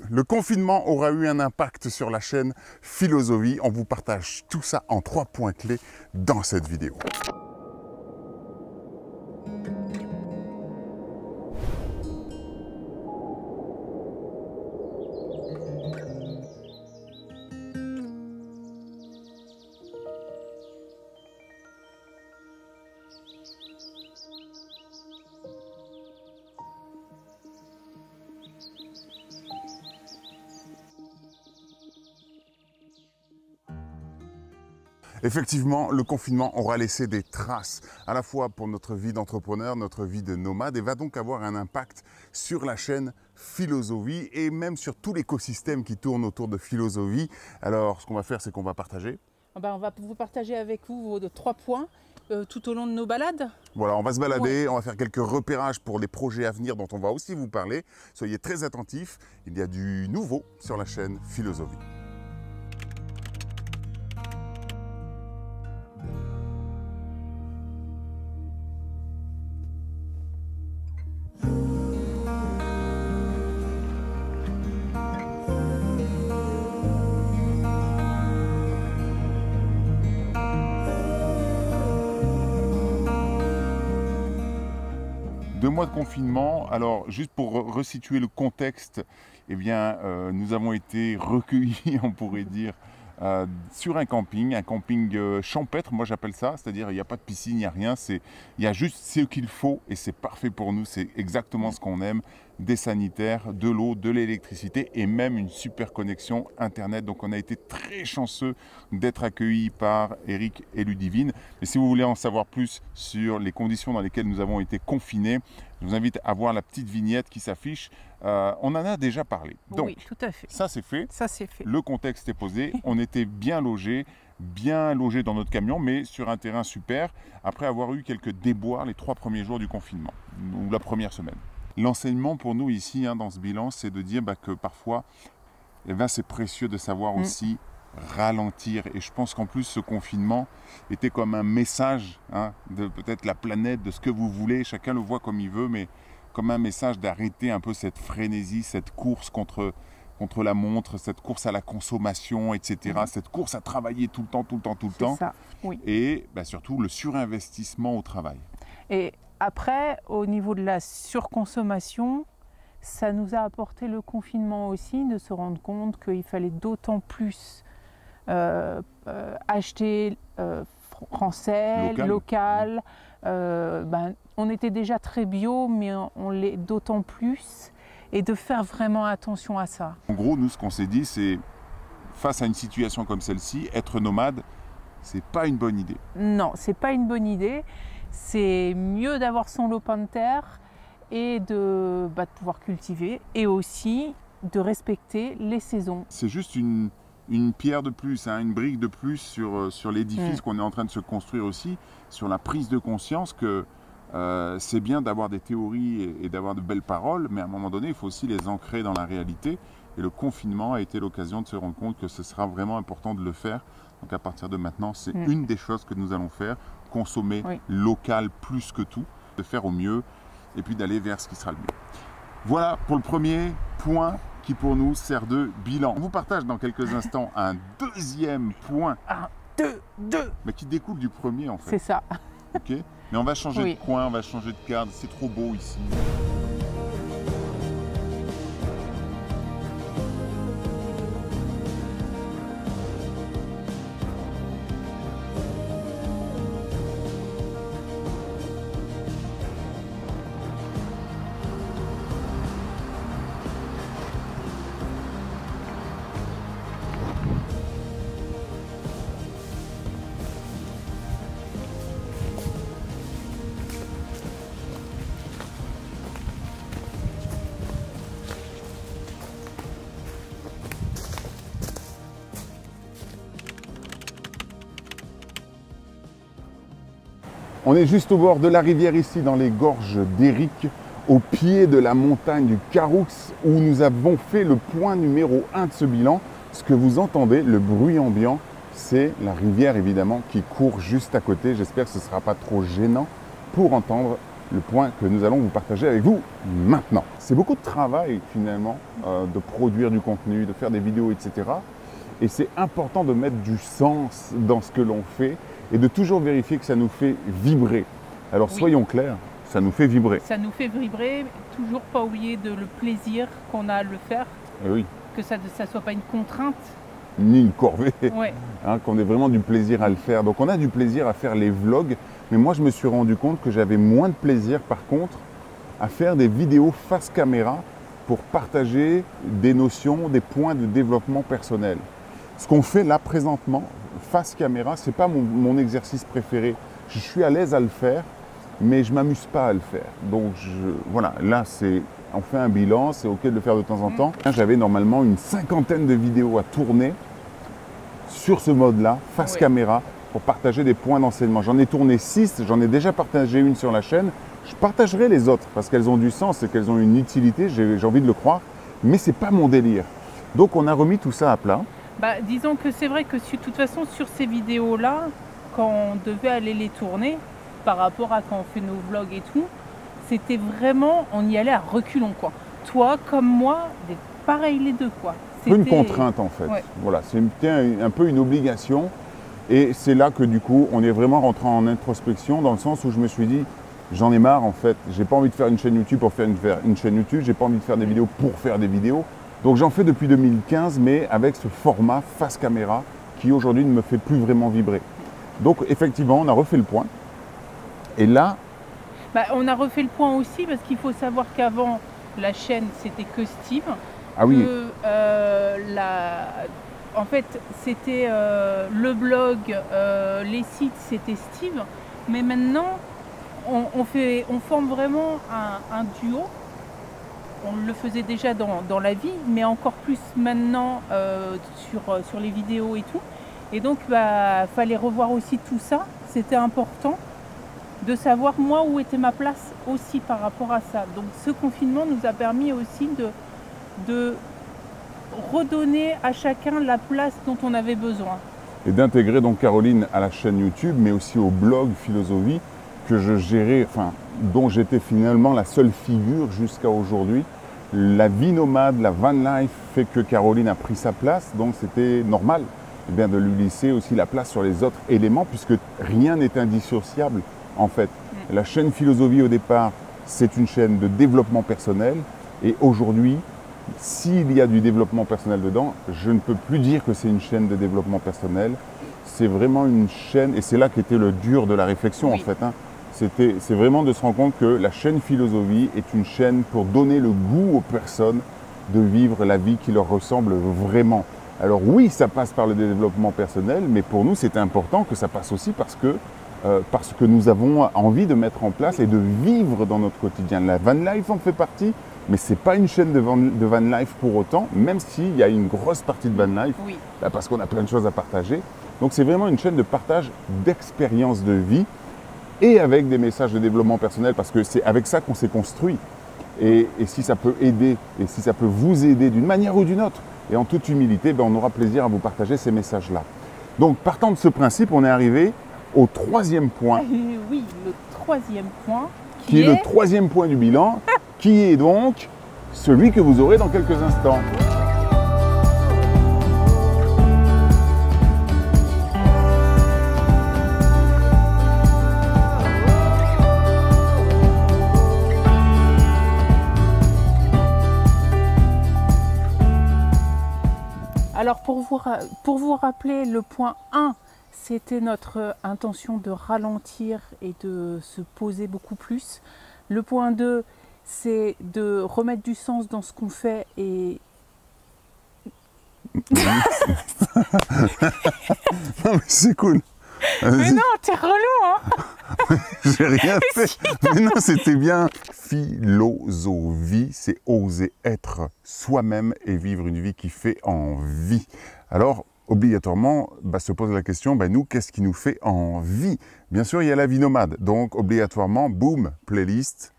le confinement aura eu un impact sur la chaîne Philosophie. On vous partage tout ça en 3 points clés dans cette vidéo. Effectivement, le confinement aura laissé des traces, à la fois pour notre vie d'entrepreneur, notre vie de nomade, et va donc avoir un impact sur la chaîne Philosophie et même sur tout l'écosystème qui tourne autour de Philosophie. Alors, ce qu'on va faire, c'est qu'on va partager. On va vous partager avec vous vos 3 points tout au long de nos balades. Voilà, on va se balader, Ouais. on va faire quelques repérages pour les projets à venir dont on va aussi vous parler. Soyez très attentifs, il y a du nouveau sur la chaîne Philosophie. Deux mois de confinement. Alors, juste pour resituer le contexte, eh bien, nous avons été recueillis, on pourrait dire, sur un camping champêtre, moi j'appelle ça, c'est-à-dire il n'y a pas de piscine, il n'y a rien, il y a juste ce qu'il faut et c'est parfait pour nous, c'est exactement ce qu'on aime, des sanitaires, de l'eau, de l'électricité et même une super connexion internet. Donc on a été très chanceux d'être accueillis par Eric et Ludivine. Mais si vous voulez en savoir plus sur les conditions dans lesquelles nous avons été confinés, je vous invite à voir la petite vignette qui s'affiche. On en a déjà parlé. Donc, oui, tout à fait. ça c'est fait. Ça, c'est fait. Le contexte est posé. On était bien logés dans notre camion, mais sur un terrain super, après avoir eu quelques déboires les 3 premiers jours du confinement, ou la première semaine. L'enseignement pour nous ici, dans ce bilan, c'est de dire que parfois, c'est précieux de savoir aussi ralentir. Et je pense qu'en plus, ce confinement était comme un message de peut-être la planète, de ce que vous voulez. Chacun le voit comme il veut, mais comme un message d'arrêter un peu cette frénésie, cette course contre la montre, cette course à la consommation, etc. Cette course à travailler tout le temps. Ça, oui. Et surtout le surinvestissement au travail. Et après, au niveau de la surconsommation, ça nous a apporté le confinement aussi, de se rendre compte qu'il fallait d'autant plus acheter français, local. On était déjà très bio, mais on l'est d'autant plus. Et de faire vraiment attention à ça. En gros, nous, ce qu'on s'est dit, c'est face à une situation comme celle-ci, être nomade, c'est pas une bonne idée. Non, c'est pas une bonne idée. C'est mieux d'avoir son lopin de terre et de pouvoir cultiver et aussi de respecter les saisons. C'est juste une pierre de plus, une brique de plus sur l'édifice qu'on est en train de se construire aussi, sur la prise de conscience que c'est bien d'avoir des théories et d'avoir de belles paroles, mais à un moment donné, il faut aussi les ancrer dans la réalité. Et le confinement a été l'occasion de se rendre compte que ce sera vraiment important de le faire. Donc à partir de maintenant, c'est une des choses que nous allons faire, consommer local plus que tout, de faire au mieux et puis d'aller vers ce qui sera le mieux. Voilà pour le premier point qui pour nous sert de bilan. On vous partage dans quelques instants un deuxième point. 1, 2. Mais qui découle du premier en fait. C'est ça. Ok. Mais on va changer de coin, on va changer de cadre, c'est trop beau ici. On est juste au bord de la rivière ici, dans les gorges d'Éric, au pied de la montagne du Caroux, où nous avons fait le point numéro 1 de ce bilan. Ce que vous entendez, le bruit ambiant, c'est la rivière évidemment qui court juste à côté. J'espère que ce ne sera pas trop gênant pour entendre le point que nous allons vous partager avec vous maintenant. C'est beaucoup de travail finalement de produire du contenu, de faire des vidéos, etc. Et c'est important de mettre du sens dans ce que l'on fait et de toujours vérifier que ça nous fait vibrer. Alors soyons clairs, ça nous fait vibrer. Ça nous fait vibrer, toujours pas oublier le plaisir qu'on a à le faire. Et oui. Que ça ne soit pas une contrainte. Ni une corvée, ouais. Qu'on ait vraiment du plaisir à le faire. Donc on a du plaisir à faire les vlogs, mais moi je me suis rendu compte que j'avais moins de plaisir par contre à faire des vidéos face caméra pour partager des notions, des points de développement personnel. Ce qu'on fait là présentement, face caméra, ce n'est pas mon exercice préféré. Je suis à l'aise à le faire, mais je ne m'amuse pas à le faire. Donc voilà, là on fait un bilan, c'est ok de le faire de temps en temps. J'avais normalement une 50aine de vidéos à tourner sur ce mode-là, face caméra, pour partager des points d'enseignement. J'en ai tourné 6, j'en ai déjà partagé une sur la chaîne. Je partagerai les autres parce qu'elles ont du sens et qu'elles ont une utilité, j'ai envie de le croire, mais ce n'est pas mon délire. Donc on a remis tout ça à plat. Disons que c'est vrai que de toute façon sur ces vidéos-là, quand on devait aller les tourner, par rapport à quand on fait nos vlogs et tout, c'était vraiment, on y allait à reculons quoi. Toi comme moi, pareil les deux quoi. Une contrainte en fait. Ouais. Voilà, c'était un peu une obligation. Et c'est là que du coup, on est vraiment rentré en introspection dans le sens où je me suis dit, j'en ai marre en fait. J'ai pas envie de faire une chaîne YouTube pour faire une chaîne YouTube. J'ai pas envie de faire des vidéos pour faire des vidéos. Donc j'en fais depuis 2015, mais avec ce format face caméra qui aujourd'hui ne me fait plus vraiment vibrer. Donc effectivement, on a refait le point. Et là... on a refait le point aussi parce qu'il faut savoir qu'avant, la chaîne, c'était que Steve. Ah oui. En fait, c'était le blog, les sites, c'était Steve. Mais maintenant, on forme vraiment un duo. On le faisait déjà dans la vie, mais encore plus maintenant sur les vidéos et tout. Et donc, fallait revoir aussi tout ça. C'était important de savoir moi où était ma place aussi par rapport à ça. Donc ce confinement nous a permis aussi de redonner à chacun la place dont on avait besoin. Et d'intégrer donc Caroline à la chaîne YouTube, mais aussi au blog Philosophie que je gérais, dont j'étais finalement la seule figure jusqu'à aujourd'hui. La vie nomade, la van life fait que Caroline a pris sa place, donc c'était normal de lui laisser aussi la place sur les autres éléments, puisque rien n'est indissociable. En fait, la chaîne Philosophie au départ, c'est une chaîne de développement personnel et aujourd'hui, s'il y a du développement personnel dedans, je ne peux plus dire que c'est une chaîne de développement personnel. C'est vraiment une chaîne, et c'est là qu'était le dur de la réflexion en fait. C'est vraiment de se rendre compte que la chaîne Philosophie est une chaîne pour donner le goût aux personnes de vivre la vie qui leur ressemble vraiment. Alors oui, ça passe par le développement personnel, mais pour nous, c'est important que ça passe aussi parce que nous avons envie de mettre en place et de vivre dans notre quotidien. La van life en fait partie, mais ce n'est pas une chaîne de van life pour autant, même s'il y a une grosse partie de van life, parce qu'on a plein de choses à partager. Donc c'est vraiment une chaîne de partage d'expériences de vie et avec des messages de développement personnel, parce que c'est avec ça qu'on s'est construit. Et si ça peut aider, et si ça peut vous aider d'une manière ou d'une autre, et en toute humilité, on aura plaisir à vous partager ces messages-là. Donc partant de ce principe, on est arrivé au troisième point. Oui, le troisième point. Qui est le troisième point du bilan, qui est donc celui que vous aurez dans quelques instants. Alors pour vous rappeler, le point 1, c'était notre intention de ralentir et de se poser beaucoup plus. Le point 2, c'est de remettre du sens dans ce qu'on fait et... Non mais c'est cool. Mais non, t'es relou, hein. J'ai rien fait. Mais non, c'était bien. Philosophie, c'est oser être soi-même et vivre une vie qui fait envie. Alors, obligatoirement, se pose la question, nous, qu'est-ce qui nous fait envie? Bien sûr, il y a la vie nomade. Donc, obligatoirement, boum, playlist.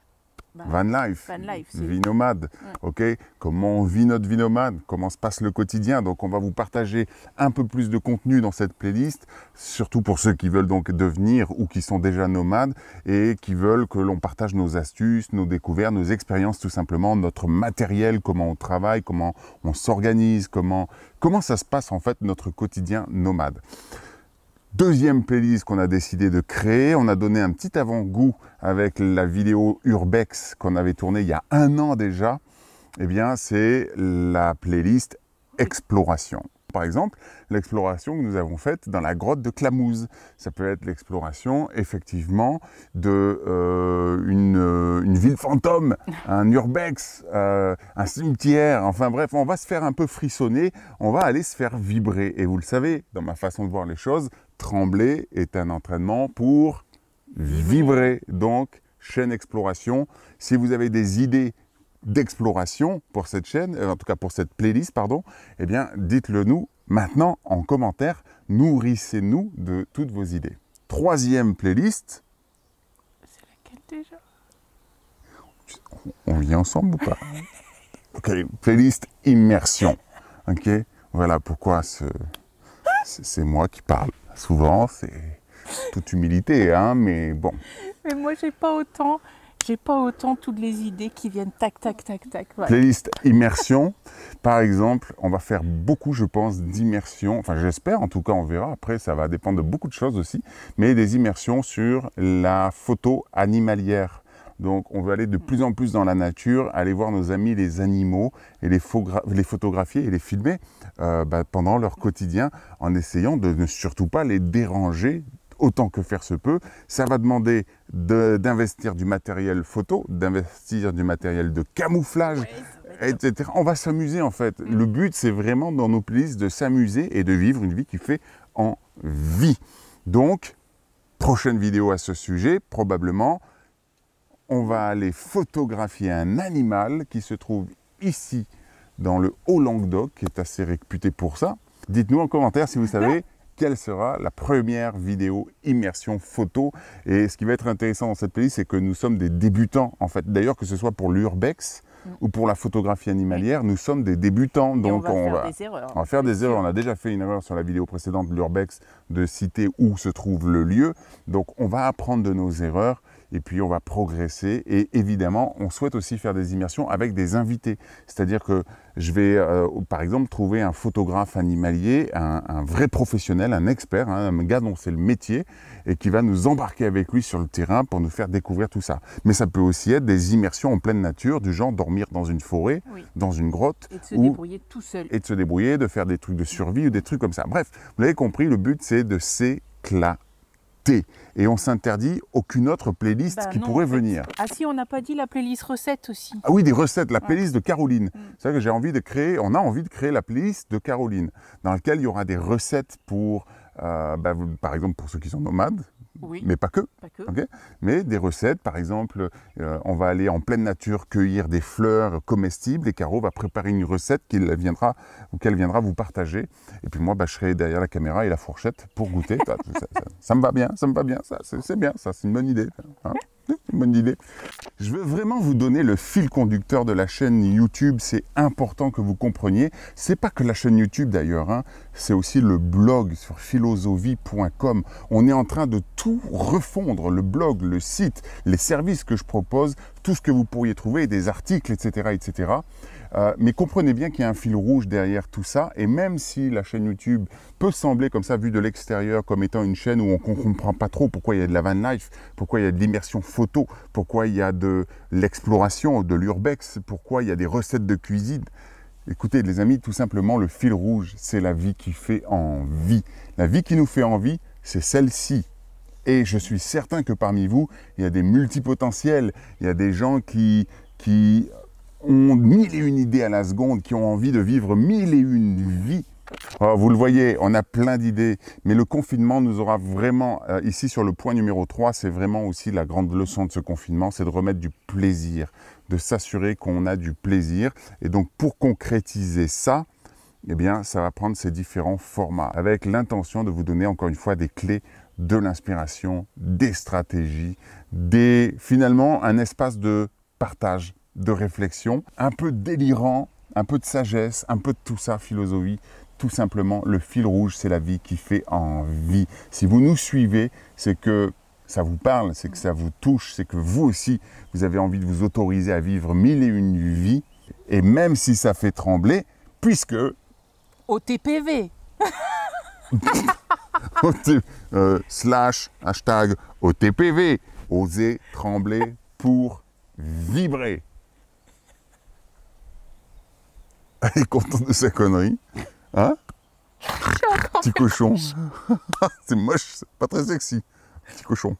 Van life, vie nomade, ok. Comment on vit notre vie nomade, comment se passe le quotidien. Donc on va vous partager un peu plus de contenu dans cette playlist, surtout pour ceux qui veulent donc devenir ou qui sont déjà nomades et qui veulent que l'on partage nos astuces, nos découvertes, nos expériences tout simplement, notre matériel, comment on travaille, comment on s'organise, comment ça se passe en fait notre quotidien nomade. Deuxième playlist qu'on a décidé de créer, on a donné un petit avant-goût avec la vidéo Urbex qu'on avait tournée il y a 1 an déjà. Eh bien, c'est la playlist Exploration. Par exemple, l'exploration que nous avons faite dans la grotte de Clamouze. Ça peut être l'exploration, effectivement, de une ville fantôme, un urbex, un cimetière. Enfin bref, on va se faire un peu frissonner, on va aller se faire vibrer. Et vous le savez, dans ma façon de voir les choses, trembler est un entraînement pour vibrer. Donc, chaîne Exploration. Si vous avez des idées d'exploration pour cette chaîne, en tout cas pour cette playlist, pardon, eh bien, dites-le nous maintenant en commentaire. Nourrissez-nous de toutes vos idées. Troisième playlist. C'est laquelle déjà? On vient ensemble ou pas? Ok, playlist immersion. Ok, voilà pourquoi c'est moi qui parle. Souvent, c'est toute humilité, hein, mais bon. Mais moi, j'ai pas autant toutes les idées qui viennent tac, tac, tac, tac. Voilà. Playlist immersion, par exemple, on va faire beaucoup, je pense, d'immersion. Enfin, j'espère, en tout cas, on verra. Après, ça va dépendre de beaucoup de choses aussi. Mais des immersions sur la photo animalière. Donc, on veut aller de plus en plus dans la nature, aller voir nos amis les animaux et les photographier et les filmer pendant leur quotidien en essayant de ne surtout pas les déranger autant que faire se peut. Ça va demander d'investir du matériel photo, d'investir du matériel de camouflage, etc. On va s'amuser en fait. Le but, c'est vraiment dans nos playlists de s'amuser et de vivre une vie qui fait envie. Donc, prochaine vidéo à ce sujet, probablement, on va aller photographier un animal qui se trouve ici, dans le Haut-Languedoc, qui est assez réputé pour ça. Dites-nous en commentaire si vous savez quelle sera la première vidéo immersion photo. Et ce qui va être intéressant dans cette playlist, c'est que nous sommes des débutants, en fait. D'ailleurs, que ce soit pour l'urbex ou pour la photographie animalière, nous sommes des débutants. Donc on va faire des erreurs. On va faire des erreurs. On a déjà fait une erreur sur la vidéo précédente de l'urbex, de citer où se trouve le lieu. Donc, on va apprendre de nos erreurs. Et puis, on va progresser. Et évidemment, on souhaite aussi faire des immersions avec des invités. C'est-à-dire que je vais, par exemple, trouver un photographe animalier, un vrai professionnel, un expert, hein, un gars dont c'est le métier, et qui va nous embarquer avec lui sur le terrain pour nous faire découvrir tout ça. Mais ça peut aussi être des immersions en pleine nature, du genre dormir dans une forêt, dans une grotte. Et de se débrouiller tout seul. Et de se débrouiller, de faire des trucs de survie ou des trucs comme ça. Bref, vous l'avez compris, le but, c'est de s'éclater. Et on s'interdit aucune autre playlist qui pourrait venir. Ah si, on n'a pas dit la playlist recettes aussi. Ah oui, des recettes, la playlist de Caroline. C'est vrai que j'ai envie de créer, on a envie de créer la playlist de Caroline, dans laquelle il y aura des recettes pour, par exemple, pour ceux qui sont nomades, mais pas que. Okay, mais des recettes, par exemple, on va aller en pleine nature cueillir des fleurs comestibles et Caro va préparer une recette qu'elle viendra vous partager. Et puis moi, je serai derrière la caméra et la fourchette pour goûter. Ça me va bien, ça, c'est bien, ça, c'est une bonne idée. Hein, une bonne idée. Je veux vraiment vous donner le fil conducteur de la chaîne YouTube. C'est important que vous compreniez. C'est pas que la chaîne YouTube d'ailleurs, hein, c'est aussi le blog sur philosophy.com. On est en train de tout refondre, le blog, le site, les services que je propose, tout ce que vous pourriez trouver, des articles, etc. etc. Mais comprenez bien qu'il y a un fil rouge derrière tout ça, et même si la chaîne YouTube peut sembler comme ça, vue de l'extérieur, comme étant une chaîne où on ne comprend pas trop pourquoi il y a de la van life, pourquoi il y a de l'immersion photo, pourquoi il y a de l'exploration, de l'urbex, pourquoi il y a des recettes de cuisine. Écoutez les amis, tout simplement le fil rouge, c'est la vie qui fait envie. La vie qui nous fait envie, c'est celle-ci. Et je suis certain que parmi vous, il y a des multipotentiels, il y a des gens qui ont 1001 idées à la seconde, qui ont envie de vivre 1001 vies. Alors, vous le voyez, on a plein d'idées, mais le confinement nous aura vraiment, ici sur le point numéro 3, c'est vraiment aussi la grande leçon de ce confinement, c'est de remettre du plaisir, de s'assurer qu'on a du plaisir. Et donc pour concrétiser ça, eh bien, ça va prendre ces différents formats, avec l'intention de vous donner encore une fois des clés de l'inspiration, des stratégies, finalement un espace de partage, de réflexion, un peu délirant, un peu de sagesse, un peu de tout ça, philosophie. Tout simplement, le fil rouge, c'est la vie qui fait envie. Si vous nous suivez, c'est que ça vous parle, c'est que ça vous touche, c'est que vous aussi, vous avez envie de vous autoriser à vivre 1001 vies. Et même si ça fait trembler, puisque... Au TPV. /hashtag OTPV, oser trembler pour vibrer. Elle est contente de sa connerie. Hein? Petit cochon. C'est moche, c'est pas très sexy. Petit cochon.